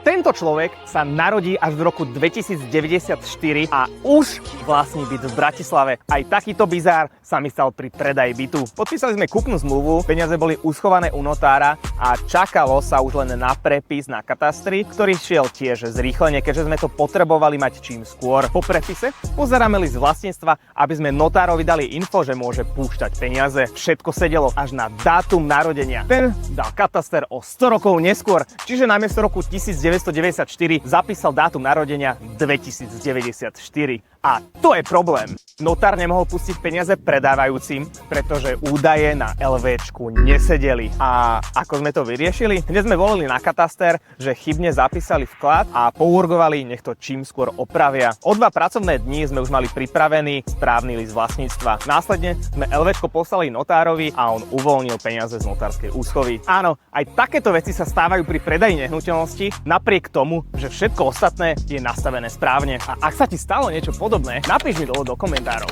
Tento človek sa narodí až v roku 2094 a už vlastní byt v Bratislave. Aj takýto bizár sa mi stal pri predaji bytu. Podpísali sme kúpnu zmluvu, peniaze boli uschované u notára a čakalo sa už len na prepis na katastri, ktorý šiel tiež zrýchlene, keďže sme to potrebovali mať čím skôr. Po prepise pozeráme list vlastníctva, aby sme notárovi dali info, že môže púšťať peniaze. Všetko sedelo až na dátum narodenia. Ten dal kataster o 100 rokov neskôr, čiže namiesto roku 1994 zapísal dátum narodenia 2094. A to je problém. Notár nemohol pustiť peniaze predávajúcim, pretože údaje na LVčku nesedeli. A ako sme to vyriešili? Hneď sme volili na kataster, že chybne zapísali vklad a pourgovali, nech to čím skôr opravia. O 2 pracovné dni sme už mali pripravený správny list vlastníctva. Následne sme LVčko poslali notárovi a on uvoľnil peniaze z notárskej úschovy. Áno, aj takéto veci sa stávajú pri predaji nehnuteľnosti, napriek tomu, že všetko ostatné je nastavené správne. A ak sa ti stalo niečo podobné, napíš mi dole do komentárov.